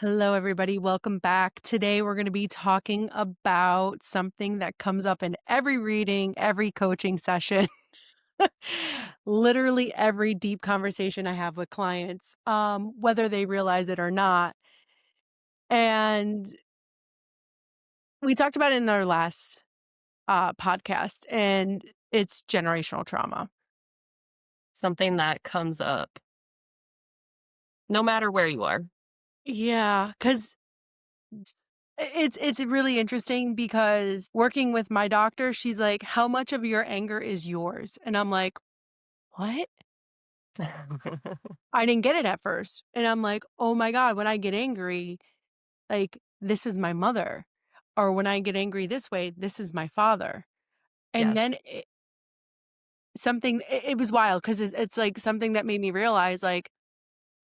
Hello, everybody. Welcome back. Today, we're going to be talking about something that comes up in every reading, every coaching session, literally every deep conversation I have with clients, whether they realize it or not. And we talked about it in our last podcast, and it's generational trauma. Something that comes up no matter where you are. Yeah, because it's really interesting because working with my doctor, she's like, "How much of your anger is yours?" And I'm like, "What?" I didn't get it at first. And I'm like, "Oh my God, when I get angry, like, this is my mother. Or when I get angry this way, this is my father." And then Yes. it was wild because it's like something that made me realize, like,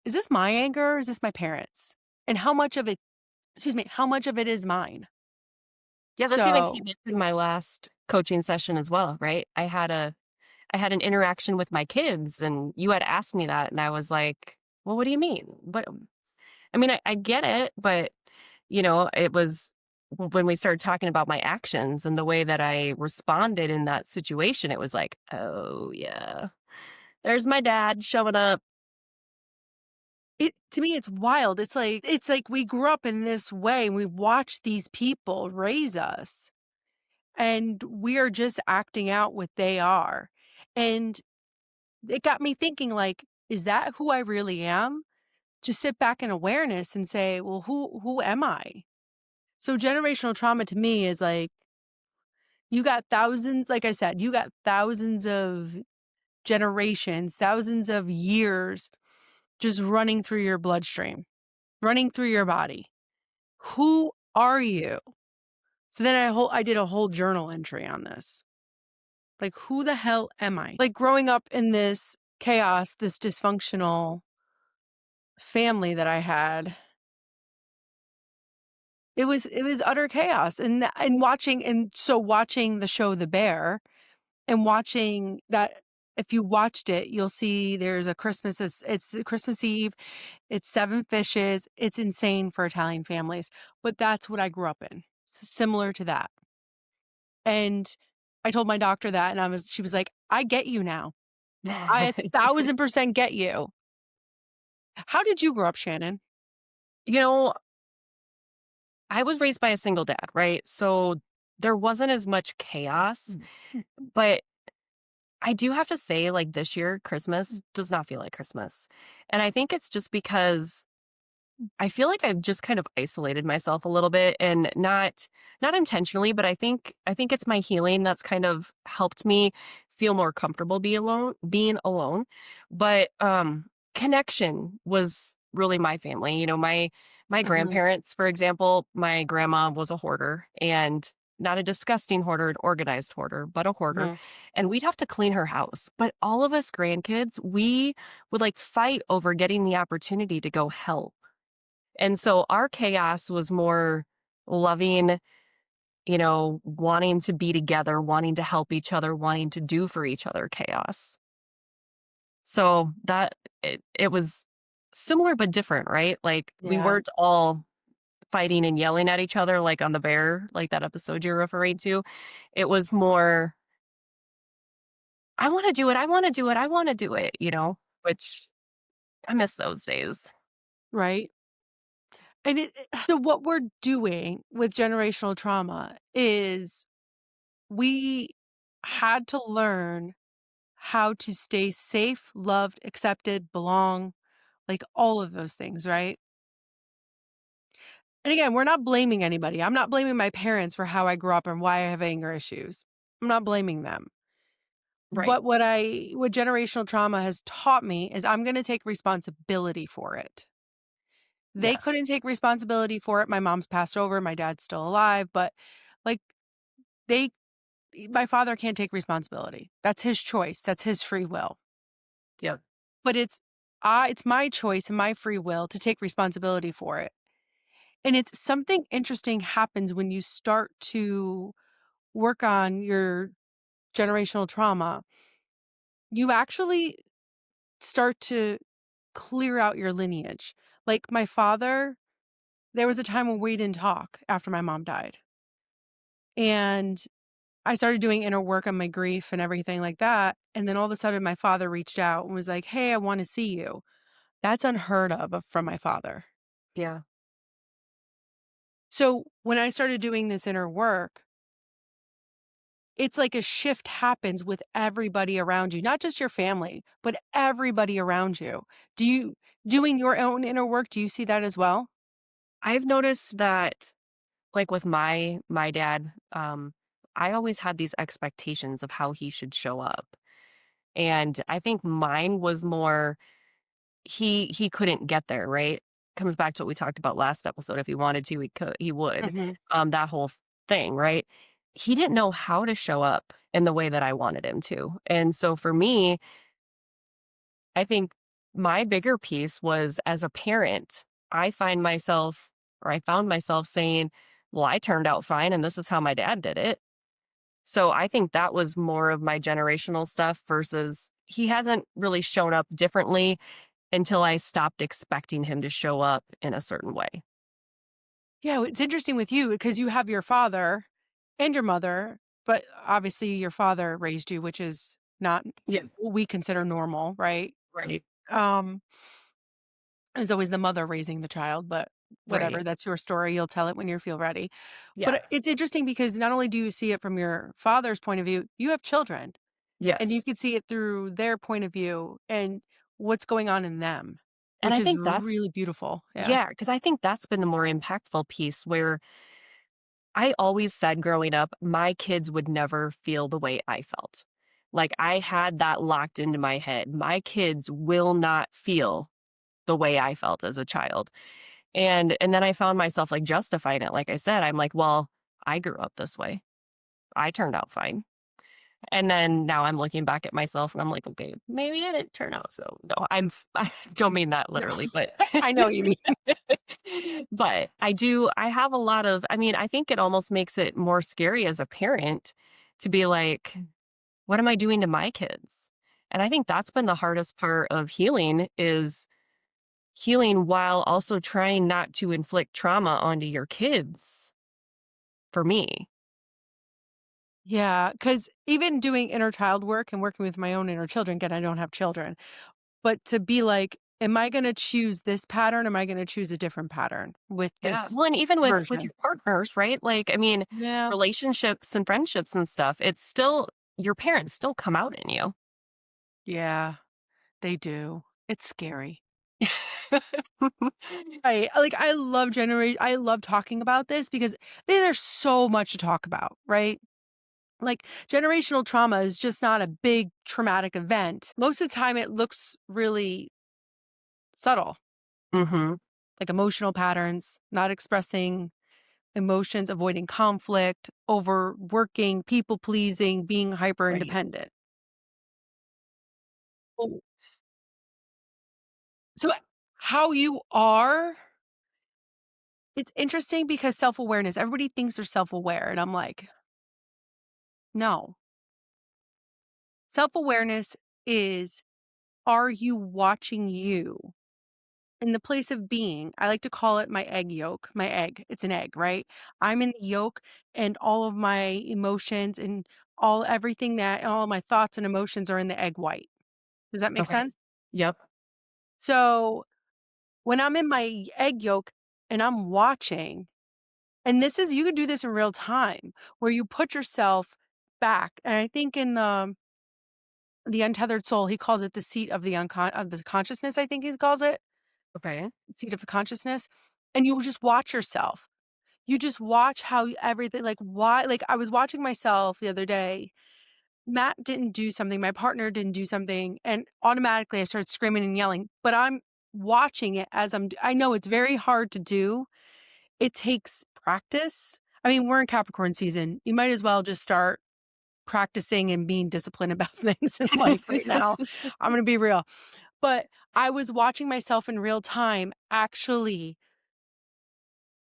is this my anger or is this my parents? And how much of it, excuse me, how much of it is mine? Yeah, this even So, came up in my last coaching session as well, right? I had an interaction with my kids and you had asked me that and I was like, "Well, what do you mean?" But I mean, I get it, but it was when we started talking about my actions and the way that I responded in that situation, it was like, "Oh, yeah. There's my dad showing up." to me, it's wild. It's like we grew up in this way and we watched these people raise us. And we are just acting out what they are. And it got me thinking, like, is that who I really am? Just sit back in awareness and say, well, who am I? So generational trauma to me is like you got thousands, like I said, you got thousands of generations, thousands of years just running through your bloodstream, running through your body. Who are you? So then I did a whole journal entry on this. Like, who the hell am I? Like, growing up in this chaos, this dysfunctional family that I had, it was utter chaos. And watching the show The Bear and watching that, if you watched it, you'll see there's a Christmas, it's the Christmas Eve, it's 7 fishes. It's insane for Italian families, but that's what I grew up in, similar to that. And I told my doctor that, and she was like, "I get you now. I 1,000% get you." How did you grow up, Shannon? You know, I was raised by a single dad, right? So there wasn't as much chaos, Mm. but I do have to say, like this year, Christmas does not feel like Christmas. And I think it's just because I feel like I've just kind of isolated myself a little bit and not intentionally, but I think it's my healing that's kind of helped me feel more comfortable being alone. But connection was really my family. My Mhm, grandparents, for example, my grandma was a hoarder and not a disgusting hoarder, an organized hoarder, but a hoarder. mhm. And we'd have to clean her house. But all of us grandkids, we would like fight over getting the opportunity to go help. And so our chaos was more loving, wanting to be together, wanting to help each other, wanting to do for each other chaos. So it was similar but different, right? Like we Yeah, weren't all fighting and yelling at each other like on the bear, like that episode you're referring to. It was more, I want to do it, I want to do it, I want to do it, which I miss those days. right? And so what we're doing with generational trauma is we had to learn how to stay safe, loved, accepted, belong, like all of those things, right? And again, we're not blaming anybody. I'm not blaming my parents for how I grew up and why I have anger issues. I'm not blaming them. Right. But what generational trauma has taught me is I'm going to take responsibility for it. They Yes. couldn't take responsibility for it. My mom's passed over, my dad's still alive, but like they my father can't take responsibility. That's his choice. That's his free will. Yep. But it's my choice and my free will to take responsibility for it. And it's something interesting happens when you start to work on your generational trauma. You actually start to clear out your lineage. Like my father, there was a time when we didn't talk after my mom died, and I started doing inner work on my grief and everything like that, and then all of a sudden my father reached out and was like, "Hey, I wanna see you." That's unheard of from my father. Yeah. So, when I started doing this inner work, it's like a shift happens with everybody around you, not just your family, but everybody around you. Do you doing your own inner work, do you see that as well? I've noticed that, like, with my dad, I always had these expectations of how he should show up, and I think mine was more he couldn't get there, right? Comes back to what we talked about last episode. If he wanted to, he would. Mhm. That whole thing, right? He didn't know how to show up in the way that I wanted him to. And so for me, I think my bigger piece was as a parent, I found myself saying, well, I turned out fine and this is how my dad did it. So I think that was more of my generational stuff versus he hasn't really shown up differently until I stopped expecting him to show up in a certain way. Yeah, it's interesting with you because you have your father and your mother, but obviously your father raised you, which is not Yeah. what we consider normal, right? Right. Um, it's always the mother raising the child, but whatever, Right. that's your story. You'll tell it when you feel ready. Yeah. But it's interesting because not only do you see it from your father's point of view, you have children and you Yes. can see it through their point of view and what's going on in them, And which I is think that's really beautiful. Yeah. yeah, because I think that's been the more impactful piece where I always said growing up, my kids would never feel the way I felt. Like I had that locked into my head. My kids will not feel the way I felt as a child. And then I found myself like justifying it. Like I said, I'm like, well, I grew up this way. I turned out fine. And then now I'm looking back at myself and I'm like, okay, maybe I didn't turn out so no, I don't mean that No, literally, but I know what you mean. but I have a lot of I mean, I think it almost makes it more scary as a parent to be like, what am I doing to my kids? And I think that's been the hardest part of healing is healing while also trying not to inflict trauma onto your kids for me. Yeah, because even doing inner child work and working with my own inner children, again, I don't have children, but to be like, am I gonna choose this pattern? Am I gonna choose a different pattern with Yeah. this Well, and even with version? your partners, right? Like, I mean, Yeah. relationships and friendships and stuff, it's still your parents still come out in you. Yeah, they do. It's scary. I love talking about this because there's so much to talk about, right? Like, generational trauma is just not a big traumatic event. Most of the time, it looks really subtle, Mhm. like emotional patterns, not expressing emotions, avoiding conflict, overworking, people pleasing, being hyper Right. independent. Oh, so, how you are, it's interesting because self awareness, everybody thinks they're self aware. And I'm like, no. Self awareness is, are you watching you in the place of being? I like to call it my egg yolk, my egg. It's an egg, right? I'm in the yolk and all of my emotions and everything that, all of my thoughts and emotions are in the egg white. Does that make Okay. sense? Yep. So when I'm in my egg yolk and I'm watching, and this is, you could do this in real time where you put yourself back. And I think in the untethered soul, he calls it the seat of of the consciousness, I think he calls it, Okay. seat of the consciousness. And you just watch yourself. You just watch how everything, like, why, like, I was watching myself the other day. Matt didn't do something, my partner didn't do something, and automatically I started screaming and yelling, but I'm watching it as I know it's very hard to do. It takes practice. I mean, we're in Capricorn season. You might as well just start practicing and being disciplined about things in life right now. I'm gonna be real. But I was watching myself in real time actually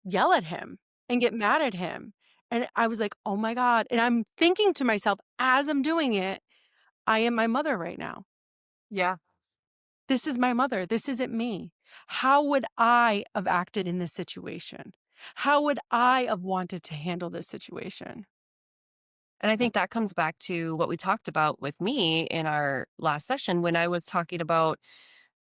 yell at him and get mad at him. And I was like, "Oh my god." And I'm thinking to myself as I'm doing it, I am my mother right now. Yeah. This is my mother. This isn't me. How would I have acted in this situation? How would I have wanted to handle this situation? And I think that comes back to what we talked about with me in our last session when I was talking about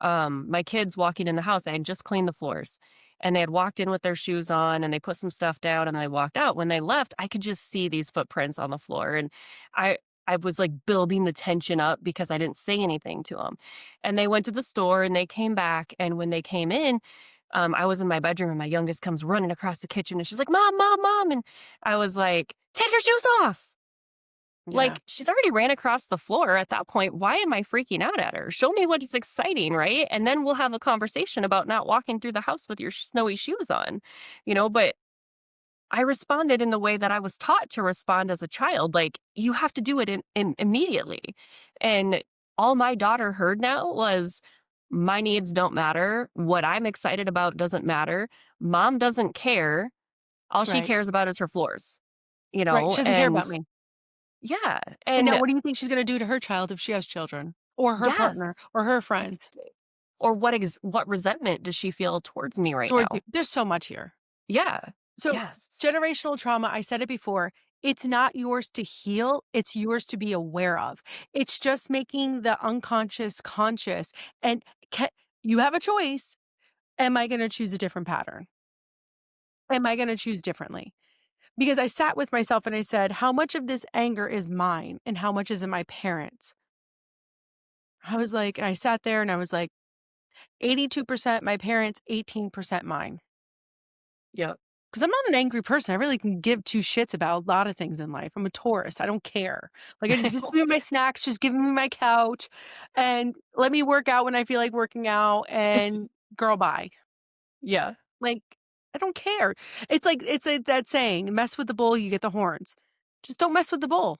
my kids walking in the house. I had just cleaned the floors and they had walked in with their shoes on and they put some stuff down and they walked out. When they left, I could just see these footprints on the floor. And I, I was like building the tension up because I didn't say anything to them. And they went to the store and they came back. And when they came in, I was in my bedroom and my youngest comes running across the kitchen and she's like, Mom, Mom, Mom. And I was like, take your shoes off. Yeah, Like, she's already ran across the floor at that point. Why am I freaking out at her? Show me what is exciting, right? And then we'll have a conversation about not walking through the house with your snowy shoes on, but I responded in the way that I was taught to respond as a child. Like, you have to do it immediately. And all my daughter heard now was, my needs don't matter. What I'm excited about doesn't matter. Mom doesn't care. All she right, cares about is her floors, right. She doesn't care and about me. yeah. And now And what do you think she's gonna do to her child if she has children? Or her yes. partner or her friends? Exactly. Or what resentment does she feel towards me right Towards you. now? There's so much here. Yeah. So, Yes. generational trauma, I said it before, it's not yours to heal, it's yours to be aware of. It's just making the unconscious conscious, and ca you have a choice. Am I gonna choose a different pattern? Am I gonna choose differently? Because I sat with myself and I said, "How much of this anger is mine and how much is it my parents?" I was like, I sat there and I was like, 82% my parents, 18% mine. Yep. Because I'm not an angry person. I really can give two shits about a lot of things in life. I'm a Taurus. I don't care. Like, just give me my snacks, just give me my couch, and let me work out when I feel like working out. And girl, bye. Yeah. Like, I don't care. It's like that saying: "Mess with the bull, you get the horns." Just don't mess with the bull.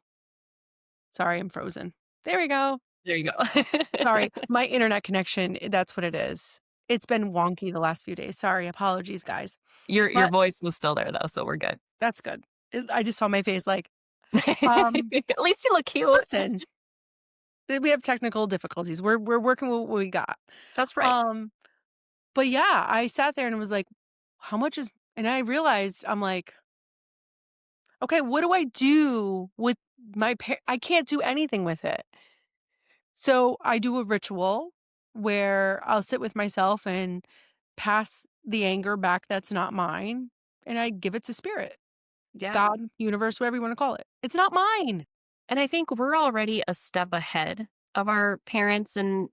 Sorry, I'm frozen. There we go. There you go. Sorry, my internet connection. That's what it is. It's been wonky the last few days. Sorry, apologies, guys. Your But voice was still there though, so we're good. that's good. I just saw my face like, um, At least you look cute. listen, we have technical difficulties. We're working with what we got. That's right. Um, but yeah, I sat there and was like, how much is and I realized I'm like, okay, what do I do with I can't do anything with it. So I do a ritual where I'll sit with myself and pass the anger back that's not mine and I give it to spirit, Yeah. God, universe, whatever you want to call it. It's not mine. And I think we're already a step ahead of our parents and,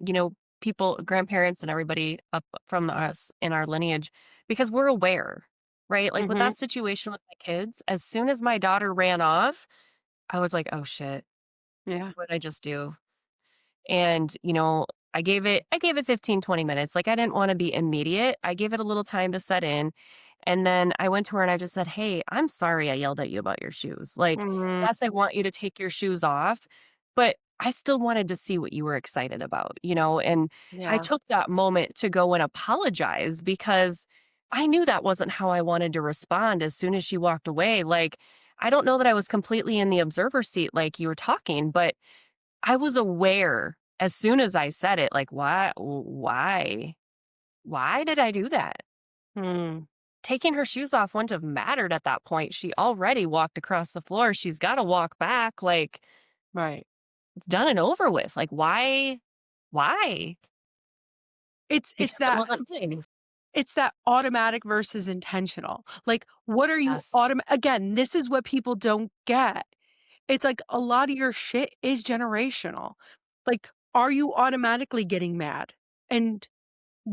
people, grandparents and everybody up from us in our lineage because we're aware, right? Like with that Mhm. situation with my kids, as soon as my daughter ran off, I was like, oh shit, Yeah. what did I just do? And, I gave it 15, 20 minutes. Like I didn't want to be immediate. I gave it a little time to set in. And then I went to her and I just said, "Hey, I'm sorry I yelled at you about your shoes. Like, Mhm. yes, I want you to take your shoes off, but I still wanted to see what you were excited about?" And I Yeah. took that moment to go and apologize because I knew that wasn't how I wanted to respond as soon as she walked away. Like, I don't know that I was completely in the observer seat like you were talking, but I was aware as soon as I said it, like, why did I do that? Mm. Taking her shoes off wouldn't have mattered at that point. She already walked across the floor. She's got to walk back. Like, Right. it's done and over with. Like, why? Why? It's Because it that wasn't mine. it's that automatic versus intentional. Like, what are you Yes. again, this is what people don't get. It's like a lot of your shit is generational. Like, are you automatically getting mad? And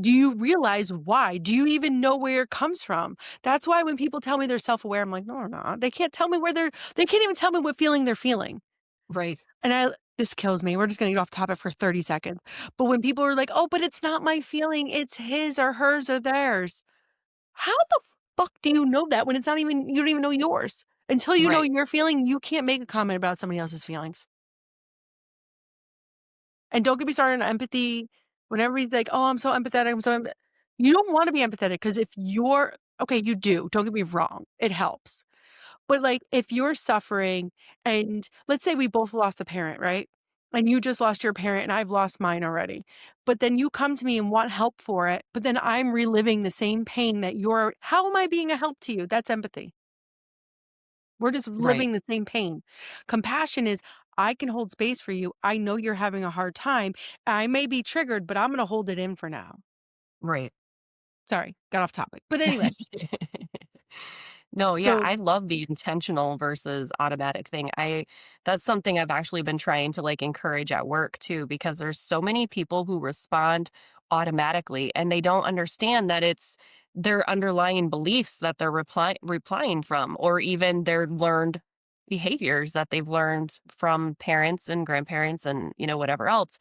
do you realize why? Do you even know where it comes from? That's why when people tell me they're self-aware, I'm like, no, they're not. They can't tell me they can't even tell me what feeling they're feeling. Right. And this kills me. We're just gonna get off topic for 30 seconds. But when people are like, oh, but it's not my feeling, it's his or hers or theirs. How the fuck do you know that when it's not even you don't even know yours? Until you know Right. your feeling, you can't make a comment about somebody else's feelings. And don't get me started on empathy. When everybody's like, "Oh, I'm so empathetic, I'm so empath" you don't wanna be empathetic because if you're okay, you do, don't get me wrong, it helps. But, like, if you're suffering and let's say we both lost a parent, right? and you just lost your parent and I've lost mine already. But then you come to me and want help for it, but then I'm reliving the same pain that you're how am I being a help to you? That's empathy. We're just Right, living the same pain. Compassion is I can hold space for you. I know you're having a hard time. I may be triggered, but I'm going to hold it in for now. right. Sorry, got off topic. But anyway, No, yeah, so I love the intentional versus automatic thing. That's something I've actually been trying to like encourage at work too, because there's so many people who respond automatically and they don't understand that it's their underlying beliefs that they're replying from, or even their learned behaviors that they've learned from parents and grandparents and, whatever else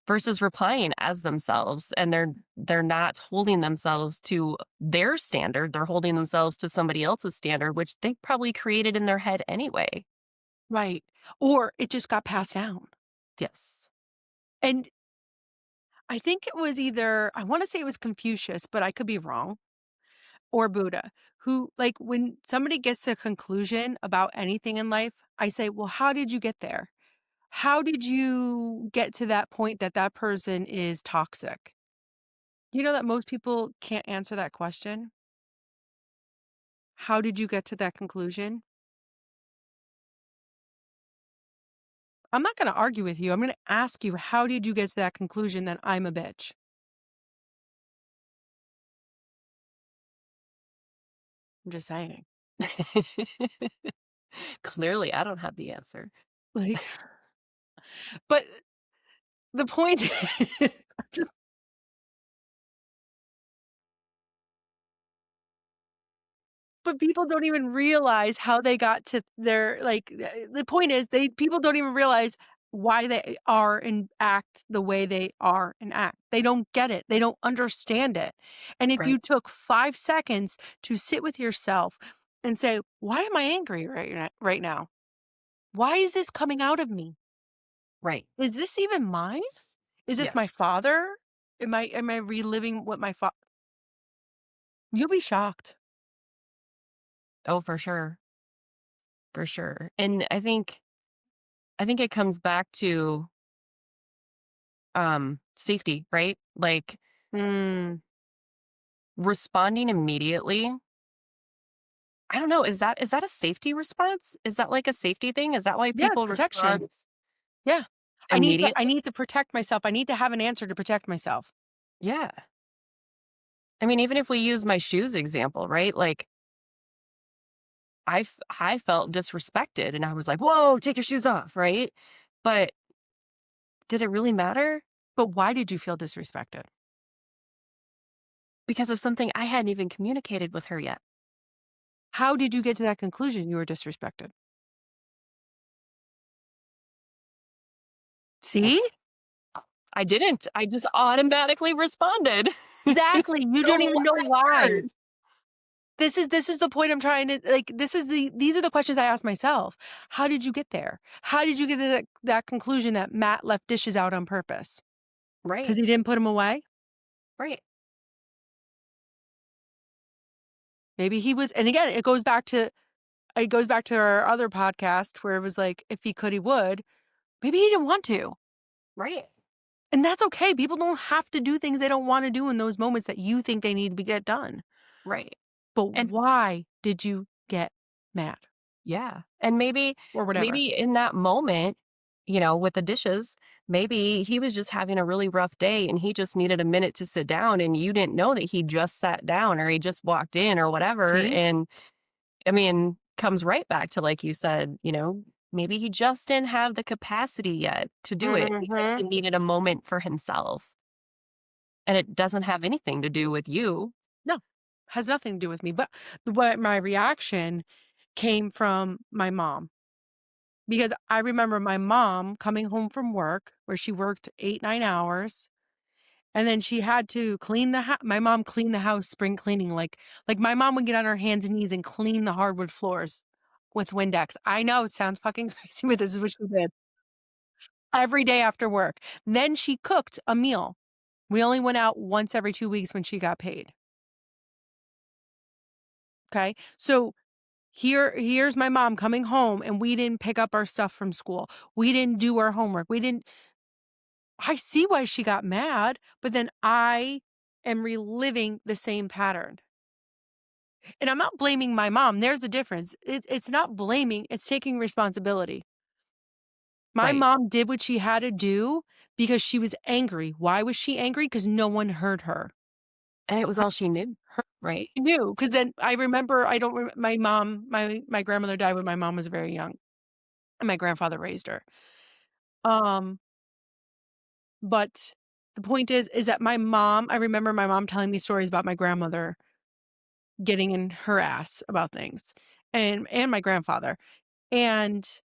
versus replying as themselves, and they're not holding themselves to their standard, they're holding themselves to somebody else's standard, which they probably created in their head anyway. right. Or it just got passed down. Yes. And I think it was either, I want to say it was Confucius, but I could be wrong, or Buddha, who, like, when somebody gets to a conclusion about anything in life, I say, well, how did you get there? How did you get to that point that that person is toxic? You know that most people can't answer that question? How did you get to that conclusion? I'm not gonna argue with you. I'm gonna ask you, how did you get to that conclusion that I'm a bitch? I'm just saying. Clearly, I don't have the answer. Like, but the point is, just but people don't even realize how they got to their the point is they people don't even realize why they are and act the way they are and act. They don't get it. They don't understand it. And if Right, you took 5 seconds to sit with yourself and say, "Why am I angry right now? Why is this coming out of me? right. Is this even mine? Is this Yes. my father? Am I reliving what my father?" You'll be shocked. Oh, for sure. For sure. And I think it comes back to safety, right? Like Mm. responding immediately. I don't know, is that a safety response? Is that like a safety thing? Is that why Yeah, people protection. respond Yeah. I immediately? need to protect myself. I need to have an answer to protect myself. Yeah. I mean, even if we use my shoes example, right? Like I felt disrespected and I was like, "Whoa, take your shoes off," right? But did it really matter? But why did you feel disrespected? Because of something I hadn't even communicated with her yet. How did you get to that conclusion you were disrespected? See? I didn't. I just automatically responded. Exactly. You No don't even know why. words. This is the point I'm trying to this is these are the questions I ask myself. How did you get there? How did you get to that conclusion that Matt left dishes out on purpose? Right, Because he didn't put them away? right, Maybe he was and again, it goes back to our other podcast where it was like, if he could, he would. Maybe he didn't want to. right, And that's okay. People don't have to do things they don't want to do in those moments that you think they need to be get done. right. But And why did you get mad yeah, and or whatever? maybe in that moment, with the dishes, maybe he was just having a really rough day and he just needed a minute to sit down and you didn't know that he just sat down or he just walked in or whatever. See? And I mean, comes right back to like you said, maybe he just didn't have the capacity yet to do it because Mhm. he needed a moment for himself. And it doesn't have anything to do with you. No, has nothing to do with me. But what my reaction came from my mom because I remember my mom coming home from work where she worked 8, 9 hours. And then she had to clean the house. My mom cleaned the house, spring cleaning, like my mom would get on her hands and knees and clean the hardwood floors with Windex. I know it sounds fucking crazy, but this is what she did every day after work. Then she cooked a meal. We only went out once every 2 weeks when she got paid. Okay. So Here's my mom coming home and we didn't pick up our stuff from school. We didn't do our homework. We didn't I see why she got mad, but then I am reliving the same pattern. And I'm not blaming my mom. There's the difference. It's not blaming, it's taking responsibility. My Right. mom did what she had to do because she was angry. Why was she angry? Because no one heard her. And it was all she knew, Her right? she knew. Because then I remember I don't rem my mom my grandmother died when my mom was very young, and my grandfather raised her. Um, but the point is that my mom I remember my mom telling me stories about my grandmother getting in her ass about things, and my grandfather, and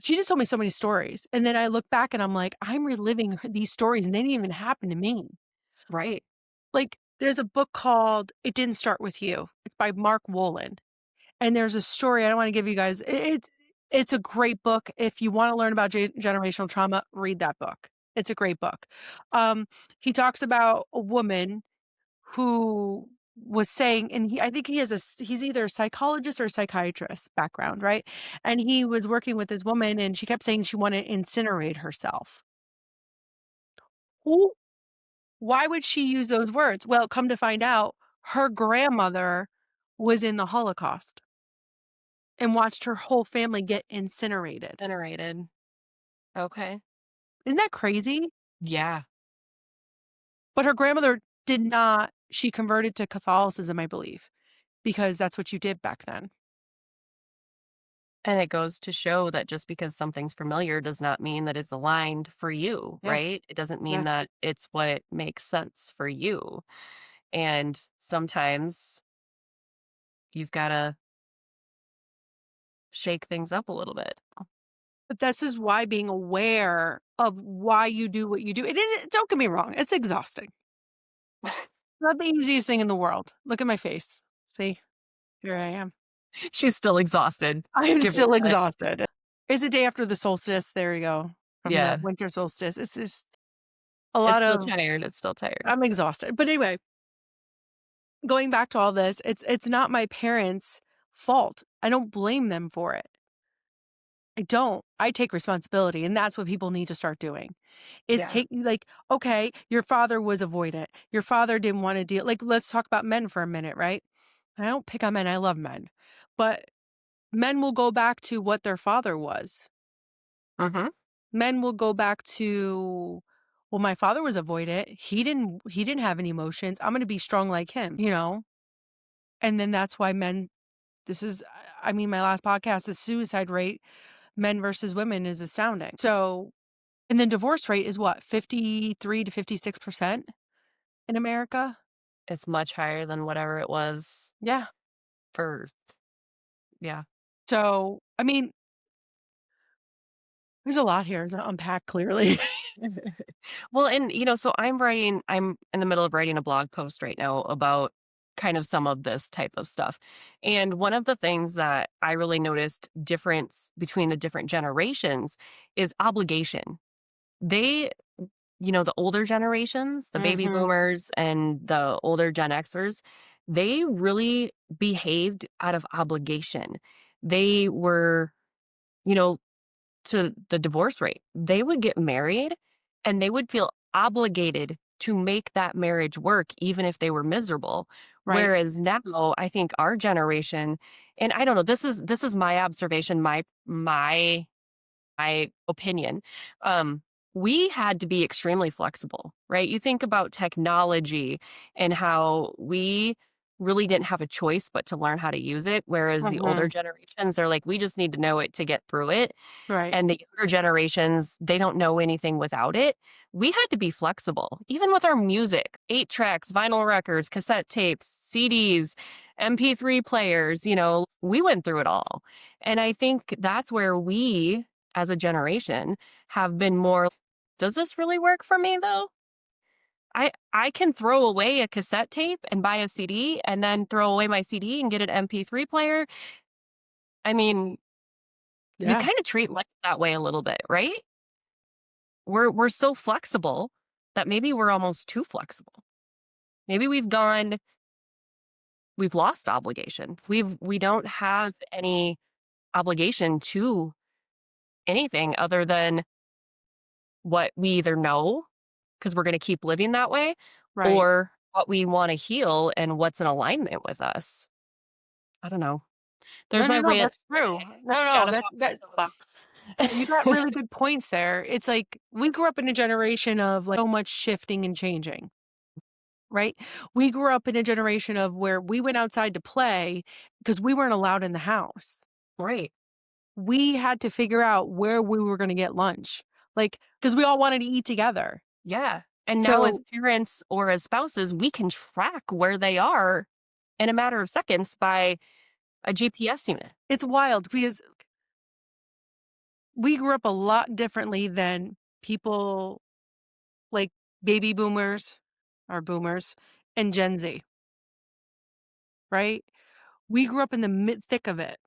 she just told me so many stories, and then I look back and I'm like, I'm reliving these stories, and they didn't even happen to me. Right. Like, there's a book called It Didn't Start With You. It's by Mark Wolin, and there's a story I don't wanna give you guys it's a great book. If you wanna learn about generational trauma, read that book. It's a great book. Um, he talks about a woman who was saying and I think he has he's either a psychologist or a psychiatrist background, right? And he was working with this woman, and she kept saying she wanted to incinerate herself. Who Why would she use those words? Well, come to find out, her grandmother was in the Holocaust and watched her whole family get incinerated. Venerated. Okay. Isn't that crazy? Yeah. But her grandmother did not she converted to Catholicism, I believe, because that's what you did back then. And it goes to show that just because something's familiar does not mean that it's aligned for you, Yeah, right? It doesn't mean yeah. that it's what makes sense for you. And sometimes you've got to shake things up a little bit. But this is why being aware of why you do what you do don't get me wrong, it's exhausting. Not the easiest thing in the world. Look at my face. See? Here I am. She's still exhausted. I am Give her still credit. exhausted. It's the day after the solstice, there you go, from the Yeah. winter solstice. It's just a It's lot still of tired. It's still tired. I'm exhausted. But anyway, going back to all this, it's not my parents' fault. I don't blame them for it. I don't. I take responsibility, and that's what people need to start doing. Is Yeah. take like, okay, your father was avoidant. Your father didn't want to deal let's talk about men for a minute, right? I don't pick on men. I love men. But men will go back to what their father was. Mhm. Men will go back to, well, my father was avoidant. He didn't have any emotions. I'm going to be strong like him, you know? And then that's why men this is I mean my last podcast the suicide rate men versus women is astounding. So, and then divorce rate is what? 53 to 56% in America? It's much higher than whatever it was Yeah. for yeah. So, I mean, there's a lot here to unpack clearly. Well, and, so I'm in the middle of writing a blog post right now about kind of some of this type of stuff. And one of the things that I really noticed difference between the different generations is obligation. They, the older generations, the baby Mhm. boomers and the older Gen Xers, they really behaved out of obligation. They were, you know, to the divorce rate. They would get married and they would feel obligated to make that marriage work even if they were miserable. Right. Whereas now, I think our generation, and I don't know, this is my observation, my opinion. Um, we had to be extremely flexible, right? You think about technology and how we really didn't have a choice but to learn how to use it. Whereas the older Mhm. generations, they're like, we just need to know it to get through it. Right. And the younger generations, they don't know anything without it. We had to be flexible, even with our music, 8 tracks, vinyl records, cassette tapes, CDs, MP3 players, we went through it all. And I think that's where we as a generation have been more, does this really work for me though? I can throw away a cassette tape and buy a CD and then throw away my CD and get an MP3 player. I mean, we Yeah. kind of treat life that way a little bit, right? We're so flexible that maybe we're almost too flexible. Maybe we've gone we've lost obligation. We don't have any obligation to anything other than what we either know because we're going to keep living that way Right. or what we want to heal and what's in alignment with us. I don't know. No, There's no, my no, rant. that's true. No, Got no, up that off my that soapbox. you got really good points there. It's like we grew up in a generation of like so much shifting and changing, right? We grew up in a generation of where we went outside to play because we weren't allowed in the house. Right. We had to figure out where we were going to get lunch, like because we all wanted to eat together. Yeah. And now, as So parents or as spouses, we can track where they are in a matter of seconds by a GPS unit. it's wild because we grew up a lot differently than people like baby boomers or boomers and Gen Z, right? We grew up in the mid thick of it.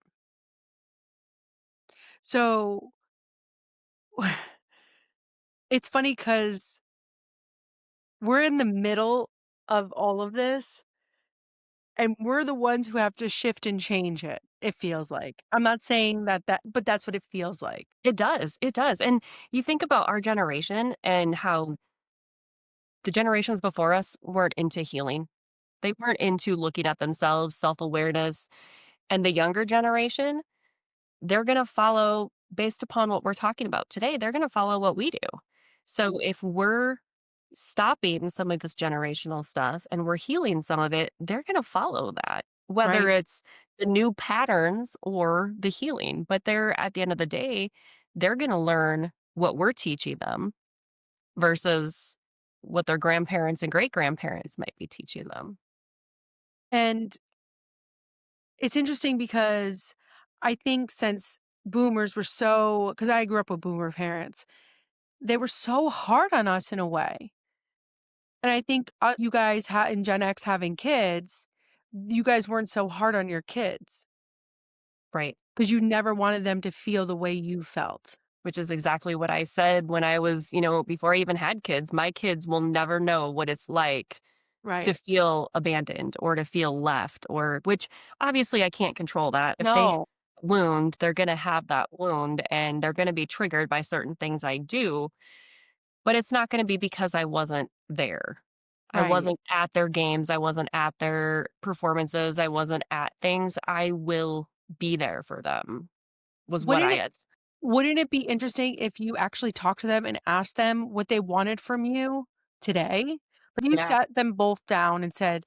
So it's funny because we're in the middle of all of this and we're the ones who have to shift and change it. It feels like. I'm not saying but that's what it feels like. It does. It does. And you think about our generation and how the generations before us weren't into healing. They weren't into looking at themselves, self awareness. And the younger generation, they're going to follow based upon what we're talking about today. They're going to follow what we do. So if we're stopping some of this generational stuff and we're healing some of it, they're going to follow that, whether Right. it's the new patterns or the healing. But they're, at the end of the day, they're going to learn what we're teaching them versus what their grandparents and great grandparents might be teaching them. And it's interesting because I think since boomers were so, because I grew up with boomer parents, they were so hard on us in a way. And I think you guys in Gen X having kids, you guys weren't so hard on your kids Right. because you never wanted them to feel the way you felt. Which is exactly what I said when I was, before I even had kids. My kids will never know what it's like to Right. feel abandoned or to feel left, or which obviously I can't control that. If they have No. a wound, they're going to have that wound and they're going to be triggered by certain things I do, but it's not going to be because I wasn't there. I Right. wasn't at their games. I wasn't at their performances. I wasn't at things. I will be there for them, was what Wouldn't I it had. wouldn't it be interesting if you actually talked to them and asked them what they wanted from you today? Like you Yeah. sat them both down and said,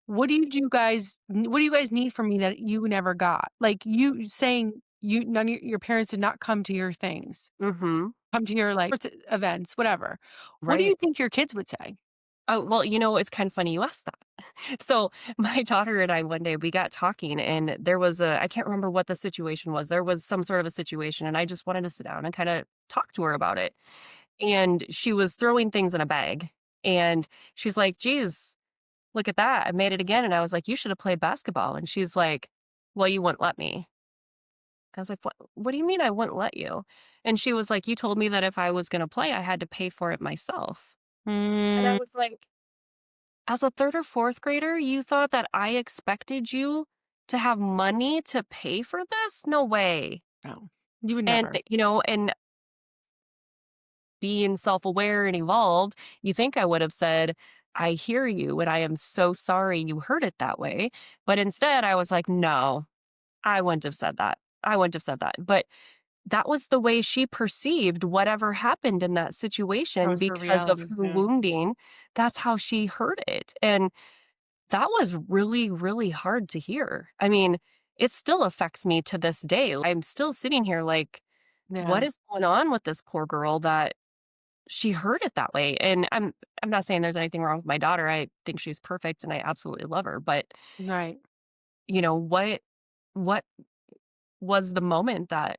what do you guys need from me that you never got?" Like, you saying none of your parents did not come to your things, Hmm. come to your, like, events, whatever. What do you Right. think your kids would say? Oh, well, it's kind of funny you asked that. So, my daughter and I one day we got talking and there was I can't remember what the situation was. There was some sort of a situation and I just wanted to sit down and kind of talk to her about it. And she was throwing things in a bag and she's like, "Geez, look at that. I made it again." And I was like, "You should have played basketball." And she's like, "Well, you wouldn't let me." I was like, "What do you mean I wouldn't let you?" And she was like, "You told me that if I was going to play, I had to pay for it myself." And I Mm, was like, as a 3rd or 4th grader, you thought that I expected you to have money to pay for this? No way. no. You would And, never. and being self-aware and evolved, you think I would have said, "I hear you and I am so sorry you heard it that way." But instead I was like, "No, I wouldn't have said that. I wouldn't have said that." But that was the way she perceived whatever happened in that That situation was her because of reality, her yeah. wounding. That's how she heard it. And that was really, really hard to hear. I mean, it still affects me to this day. I'm still sitting here like, what Yeah, is going on with this poor girl that she heard it that way? And I'm not saying there's anything wrong with my daughter. I think she's perfect and I absolutely love her. But, right. what was the moment that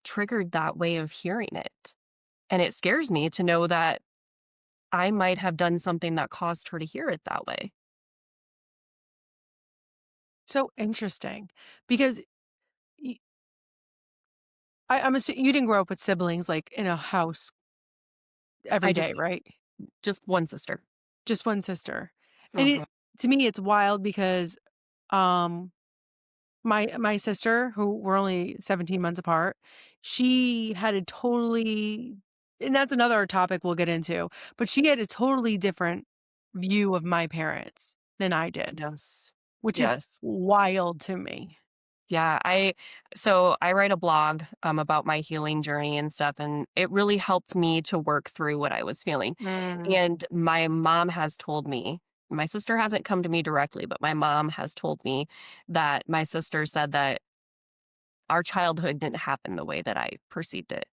triggered that way of hearing it? And it scares me to know that I might have done something that caused her to hear it that way. So interesting because y I'm assuming you didn't grow up with siblings, like, in a house every I day, just right? just one sister. Just one sister. And Mhm. to me, it's wild because Um, my sister, who we're only 17 months apart, she had a totally and that's another topic we'll get into, but she had a totally different view of my parents than I did, Yes. which is Yes. wild to me. Yeah, I write a blog about my healing journey and stuff, and it really helped me to work through what I was feeling. Mm, And my mom has told me, my sister hasn't come to me directly, but my mom has told me that my sister said that our childhood didn't happen the way that I perceived it.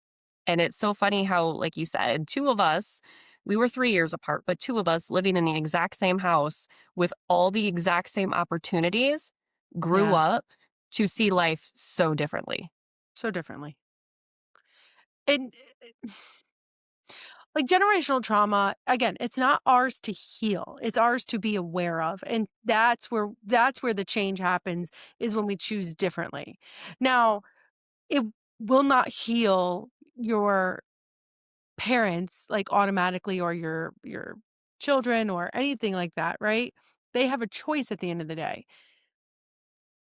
And it's so funny how, like you said, two of us, we were 3 years apart, but two of us living in the exact same house with all the exact same opportunities grew yeah, up to see life so differently. so differently. And, like, generational trauma, again, it's not ours to heal, it's ours to be aware of, and that's where the change happens, is when we choose differently. Now, it will not heal your parents, like, automatically or your children or anything like that, right? They have a choice at the end of the day.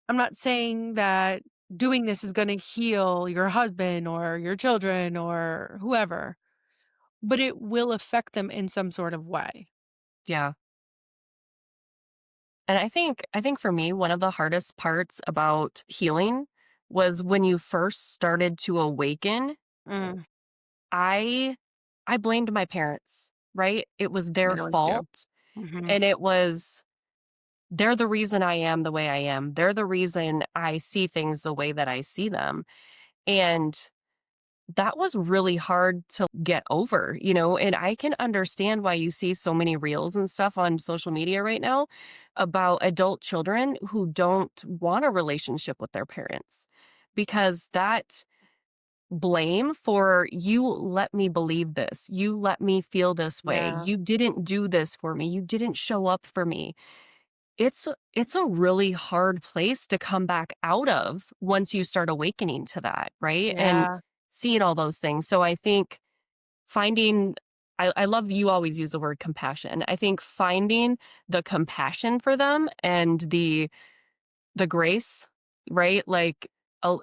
I'm not saying that doing this is gonna heal your husband or your children or whoever, but it will affect them in some sort of way. Yeah. And I think for me, one of the hardest parts about healing was when you first started to awaken, Mm, I I blamed my parents, right? It was their I always do. fault, Mhm. and it was they're the reason I am the way I am. They're the reason I see things the way that I see them. And that was really hard to get over, and I can understand why you see so many reels and stuff on social media right now about adult children who don't want a relationship with their parents because that blame for you let me believe this, you let me feel this way, Yeah. you didn't do this for me, you didn't show up for me. It's a really hard place to come back out of once you start awakening to that, right? And Yeah. seeing all those things. So I think finding I love you always use the word compassion. I think finding the compassion for them and the grace, right? Like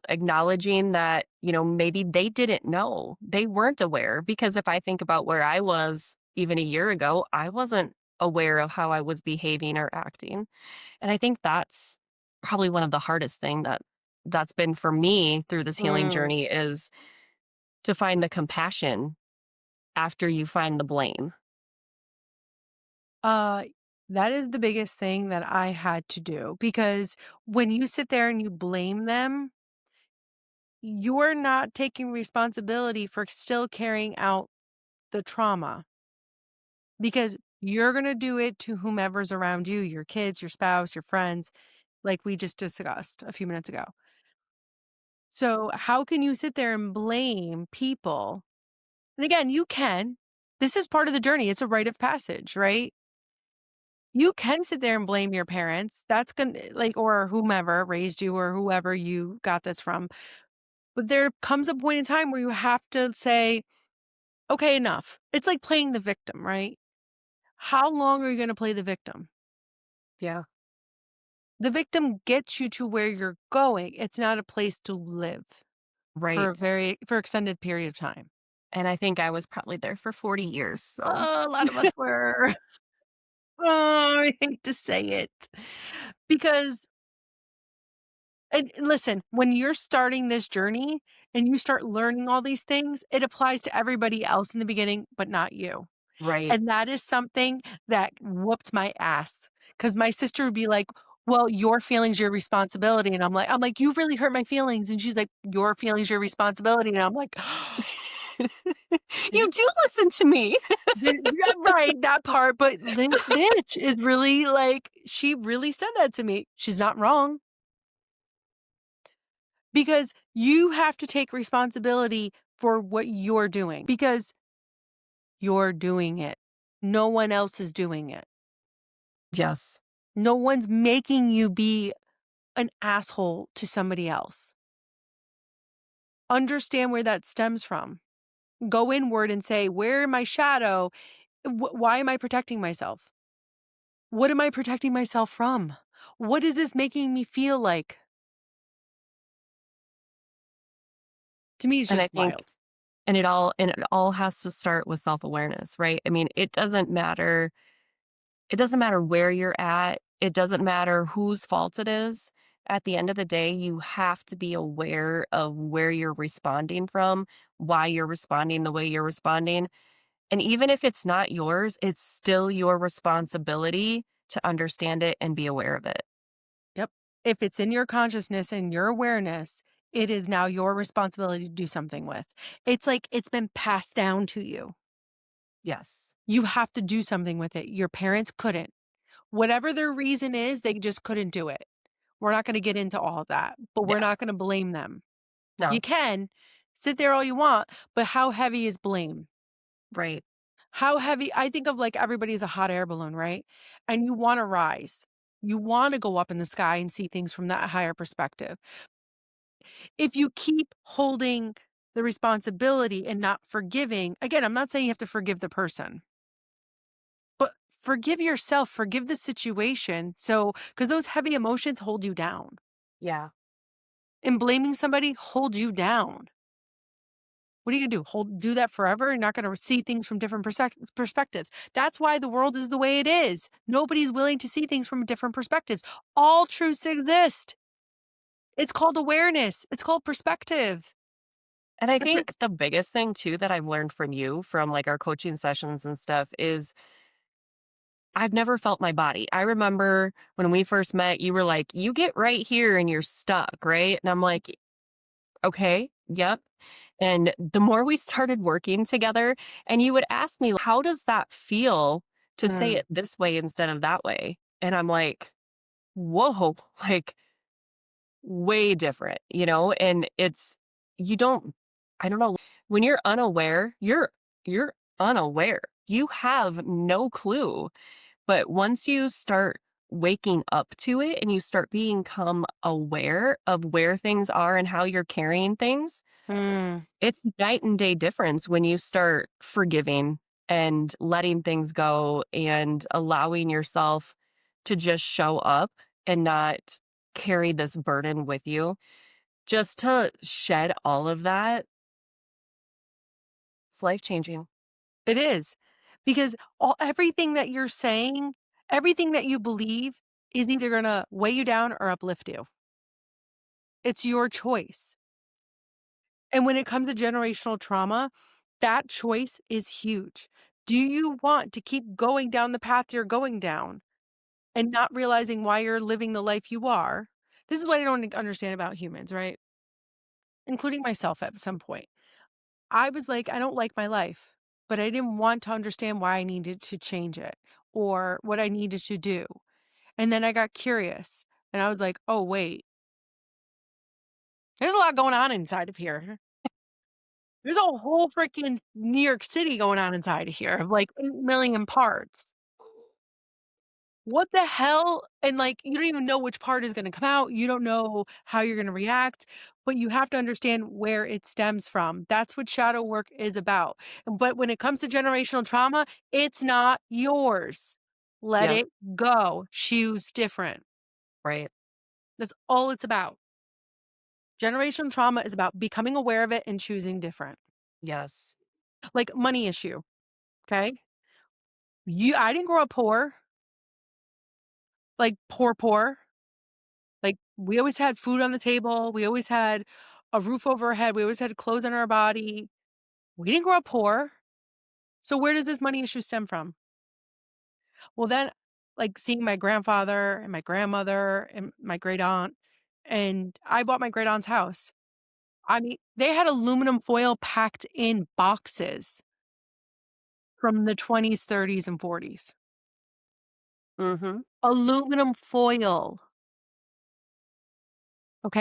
acknowledging that, maybe they didn't know. They weren't aware because if I think about where I was even a year ago, I wasn't aware of how I was behaving or acting. And I think that's probably one of the hardest that's been for me through this healing Mm. journey is to find the compassion after you find the blame. Uh, that is the biggest thing that I had to do because when you sit there and you blame them, you're not taking responsibility for still carrying out the trauma because you're going to do it to whomever's around you, your kids, your spouse, your friends, like we just discussed a few minutes ago. So, how can you sit there and blame people? And again, you can. This is part of the journey. It's a rite of passage, right? You can sit there and blame your parents. That's gonna like or whomever raised you or whoever you got this from. But there comes a point in time where you have to say, okay, enough. It's like playing the victim, right? How long are you going to play the victim? Yeah. The victim gets you to where you're going. It's not a place to live for a Right. for extended period of time. And I think I was probably there for 40 years. So, Oh, a lot of us were. Oh, I hate to say it. Because and listen, when you're starting this journey and you start learning all these things, it applies to everybody else in the beginning, but not you. right. And that is something that whooped my ass because my sister would be like, "Well, your feelings, your responsibility." And I'm like, "You really hurt my feelings." And she's like, "Your feelings, your responsibility." And I'm like, You do listen to me. Yeah, right, that part, but this bitch is really like she really said that to me. She's not wrong because you have to take responsibility for what you're doing because you're doing it. No one else is doing it. Yes. No one's making you be an asshole to somebody else. Understand where that stems from. Go inward and say, "Where in my shadow, why am I protecting myself? What am I protecting myself from? What is this making me feel like? To me, it's And just I think wild. and it all has to start with self-awareness, right? I mean, it doesn't matter where you're at. It doesn't matter whose fault it is. At the end of the day, you have to be aware of where you're responding from, why you're responding the way you're responding. And even if it's not yours, it's still your responsibility to understand it and be aware of it. Yep. If it's in your consciousness and your awareness, it is now your responsibility to do something with. It's like it's been passed down to you. Yes. You have to do something with it. Your parents couldn't. Whatever their reason is, they just couldn't do it. We're not going to get into all of that, but we're Yeah. not going to blame them. You No. can sit there all you want, but how heavy is blame? Right. How heavy? I think of like everybody's a hot air balloon, right? And you want to rise. You want to go up in the sky and see things from that higher perspective. If you keep holding the responsibility and not forgiving, again, I'm not saying you have to forgive the person, but forgive yourself, forgive the situation. So, because those heavy emotions hold you down, Yeah. and blaming somebody holds you down. What are you gonna do? Do that forever? You're not gonna see things from different perspectives. That's why the world is the way it is. Nobody's willing to see things from different perspectives. All truths exist. It's called awareness. It's called perspective. And I That's it. think the biggest thing too that I've learned from you from like our coaching sessions and stuff is I've never felt my body. I remember when we first met, you were like, you get right here and you're stuck, right? And I'm like, okay, yep. And the more we started working together, and you would ask me, how does that feel to say Mm, it this way instead of that way? And I'm like, whoa, like way different, you know? And you don't, I don't know, when you're unaware, you're unaware. You have no clue. But once you start waking up to it and you start become aware of where things are and how you're carrying things, mm. it's night and day difference when you start forgiving and letting things go and allowing yourself to just show up and not carry this burden with you. Just to shed all of that, it's life changing. It is. Because everything that you're saying, everything that you believe is either gonna weigh you down or uplift you. It's your choice. And when it comes to generational trauma, that choice is huge. Do you want to keep going down the path you're going down and not realizing why you're living the life you are? This is what I don't understand about humans, right? Including myself at some point. I was like, I don't like my life, but I didn't want to understand why I needed to change it or what I needed to do. And then I got curious and I was like, oh, wait, there's a lot going on inside of here. There's a whole freaking New York City going on inside of here of like 8 million parts. What the hell? And like, you don't even know which part is going to come out. You don't know how you're going to react, but you have to understand where it stems from. That's what shadow work is about. But when it comes to generational trauma, it's not yours. Let Yep. it go. Choose different. Right. That's all it's about. Generational trauma is about becoming aware of it and choosing different. Yes. Like money issue. Okay. I didn't grow up poor, like poor, poor. Like, we always had food on the table, we always had a roof over our head, we always had clothes on our body. We didn't grow up poor. So where does this money issue stem from? Well, then, like, seeing my grandfather and my grandmother and my great aunt, and I bought my great aunt's house. I mean, they had aluminum foil packed in boxes from the 20s, 30s, and 40s. Mhm. Aluminum foil,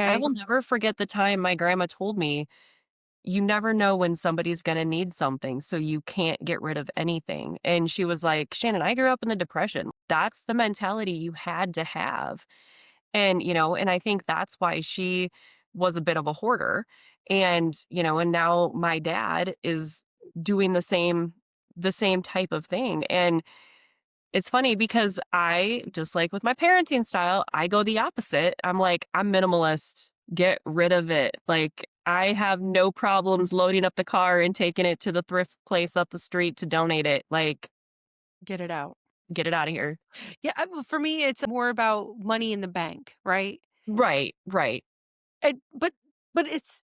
I okay? will never forget the time my grandma told me, "You never know when somebody's gonna need something, so you can't get rid of anything." And she was like, "Shannon, I grew up in the Depression. That's the mentality you had to have." And I think that's why she was a bit of a hoarder. And now my dad is doing the same type of thing. And It's funny because I, just like with my parenting style, I go the opposite. I'm like, "I'm minimalist. Get rid of it." Like, I have no problems loading up the car and taking it to the thrift place up the street to donate it. Like, Get it out. get it out of here. Yeah, well, for me, it's more about money in the bank, right? Right, right. And but it's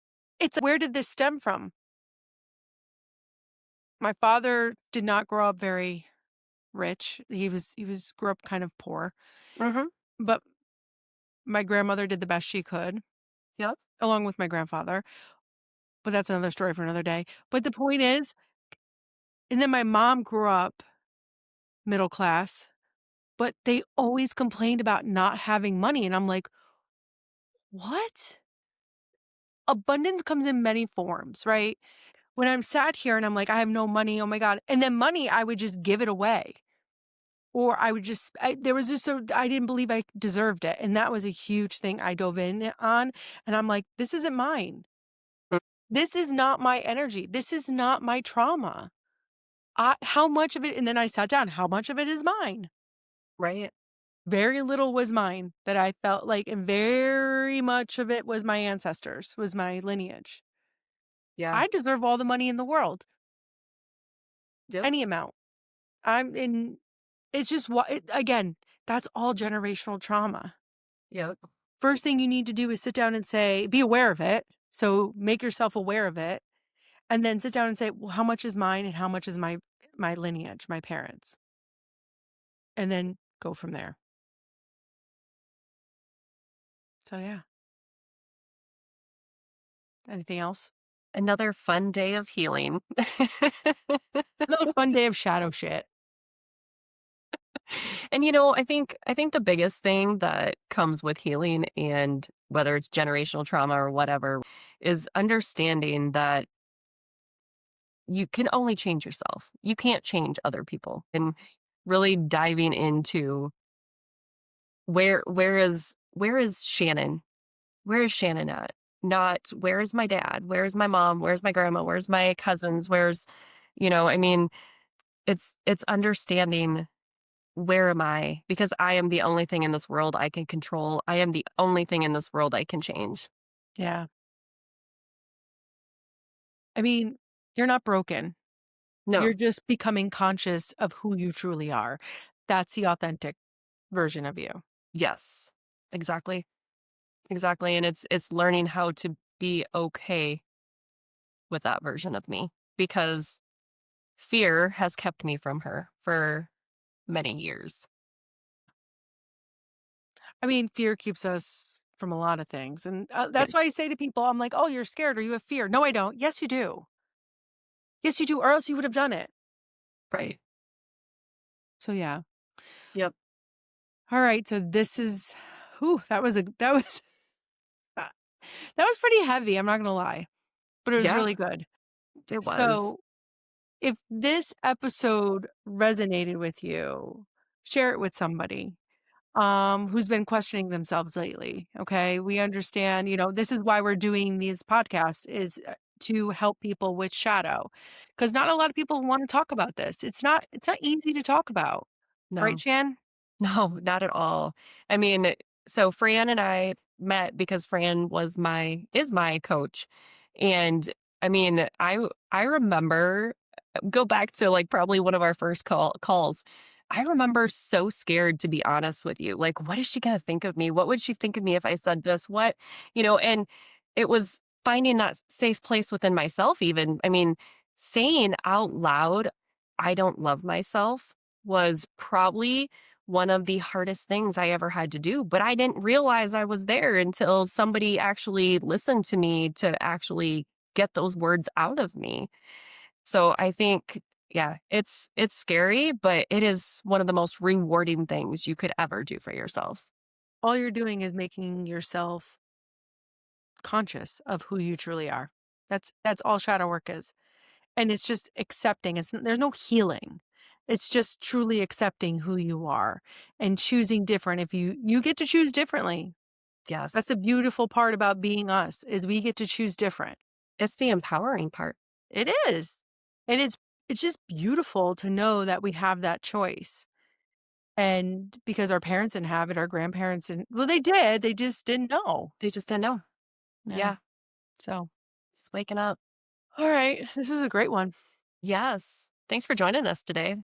where did this stem from? My father did not grow up very rich. He was grew up kind of poor, Mhm. but my grandmother did the best she could, Yep. along with my grandfather, but that's another story for another day. But the point is, and then my mom grew up middle class, but they always complained about not having money, and I'm like, "What?" Abundance comes in many forms, right? When I'm sat here and I'm like, "I have no money, oh my god," and then money, I would just give it away, or I would just there was just so I didn't believe I deserved it, and that was a huge thing I dove in on, and I'm like, "This isn't mine. Mm, This is not my energy. This is not my trauma. How much of it," and then I sat down, "How much of it is mine?" right. Very little was mine that I felt like, and very much of it was my ancestors, was my lineage. Yeah. I deserve all the money in the world, Yep. any amount. I'm in it's just what again, that's all generational trauma. Yep. First thing you need to do is sit down and say, be aware of it. So make yourself aware of it, and then sit down and say, well, how much is mine and how much is my lineage, my parents, and then go from there. So yeah. Anything else? Another fun day of healing. Another fun day of shadow shit. And, I think the biggest thing that comes with healing, and whether it's generational trauma or whatever, is understanding that you can only change yourself. You can't change other people. And really diving into where is Shannon? Where is Shannon at? Not where is my dad? Where's my mom? Where's my grandma? Where's my cousins? I mean, it's understanding, where am I? Because I am the only thing in this world I can control. I am the only thing in this world I can change. Yeah. I mean, you're not broken. You're No. just becoming conscious of who you truly are. That's the authentic version of you. Yes. Exactly. Exactly. And it's learning how to be okay with that version of me, because fear has kept me from her for many years. I mean, fear keeps us from a lot of things. And Yeah. that's why I say to people, I'm like, oh, you're scared or you have fear. No, I don't. Yes, you do. Yes, you do. Or else you would have done it. Right. So, yeah. Yep. All right. So, this is, whew, that was pretty heavy. I'm not going to lie, but it was Yeah, really good. it was. So, if this episode resonated with you, share it with somebody who's been questioning themselves lately. Okay. We understand, this is why we're doing these podcasts is to help people with shadow. Because not a lot of people want to talk about this. It's not easy to talk about. Right, No. Chan? No, not at all. I mean, so Fran and I met because Fran is my coach. And I mean, I remember, go back to like probably one of our first calls. I remember so scared, to be honest with you. Like, what is she going to think of me? What would she think of me if I said this? And it was finding that safe place within myself, even. I mean, saying out loud, I don't love myself, was probably one of the hardest things I ever had to do. But I didn't realize I was there until somebody actually listened to me to actually get those words out of me. So I think, yeah, it's scary, but it is one of the most rewarding things you could ever do for yourself. All you're doing is making yourself conscious of who you truly are. That's all shadow work is. And it's just accepting. There's no healing. It's just truly accepting who you are and choosing different. If you get to choose differently. That's Yes. the beautiful part about being us is we get to choose different. It's the empowering part. It is. And it's just beautiful to know that we have that choice. And because our parents didn't have it, our grandparents didn't well, they did, they just didn't know. They just didn't know. Yeah, Yeah, so just waking up. alright, this is a great one. Yes. Thanks for joining us today.